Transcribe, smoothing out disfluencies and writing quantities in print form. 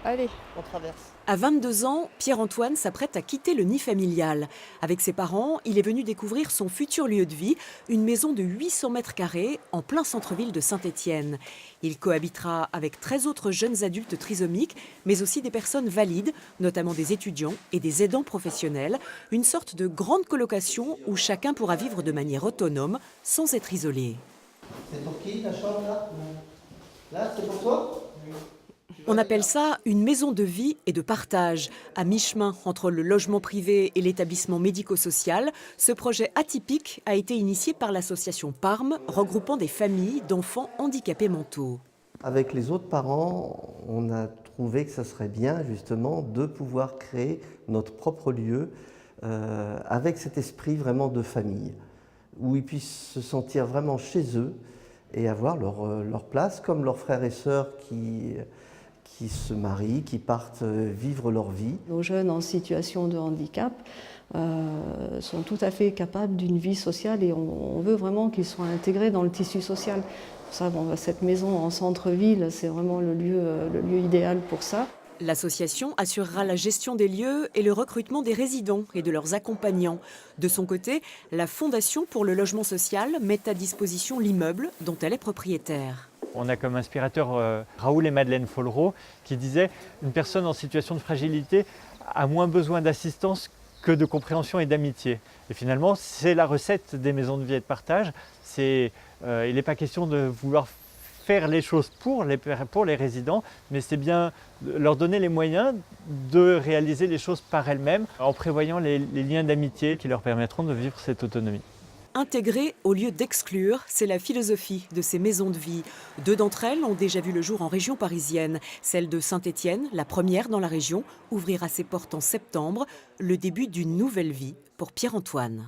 Allez, on traverse. À 22 ans, Pierre-Antoine s'apprête à quitter le nid familial. Avec ses parents, il est venu découvrir son futur lieu de vie, une maison de 800 mètres carrés en plein centre-ville de Saint-Étienne. Il cohabitera avec 13 autres jeunes adultes trisomiques, mais aussi des personnes valides, notamment des étudiants et des aidants professionnels. Une sorte de grande colocation où chacun pourra vivre de manière autonome, sans être isolé. C'est pour qui la chambre là? Là, c'est pour toi? On appelle ça une maison de vie et de partage. À mi-chemin entre le logement privé et l'établissement médico-social, ce projet atypique a été initié par l'association PARM, regroupant des familles d'enfants handicapés mentaux. Avec les autres parents, on a trouvé que ça serait bien justement de pouvoir créer notre propre lieu avec cet esprit vraiment de famille, où ils puissent se sentir vraiment chez eux et avoir leur place, comme leurs frères et sœurs qui se marient, qui partent vivre leur vie. Nos jeunes en situation de handicap sont tout à fait capables d'une vie sociale et on veut vraiment qu'ils soient intégrés dans le tissu social. Pour ça, cette maison en centre-ville, c'est vraiment le lieu idéal pour ça. L'association assurera la gestion des lieux et le recrutement des résidents et de leurs accompagnants. De son côté, la Fondation pour le logement social met à disposition l'immeuble dont elle est propriétaire. On a comme inspirateur Raoul et Madeleine Follereau qui disaient une personne en situation de fragilité a moins besoin d'assistance que de compréhension et d'amitié. Et finalement, c'est la recette des maisons de vie et de partage. Il n'est pas question de vouloir faire les choses pour les résidents, mais c'est bien leur donner les moyens de réaliser les choses par elles-mêmes en prévoyant les liens d'amitié qui leur permettront de vivre cette autonomie. Intégrer au lieu d'exclure, c'est la philosophie de ces maisons de vie. 2 d'entre elles ont déjà vu le jour en région parisienne. Celle de Saint-Étienne, la première dans la région, ouvrira ses portes en septembre, le début d'une nouvelle vie pour Pierre-Antoine.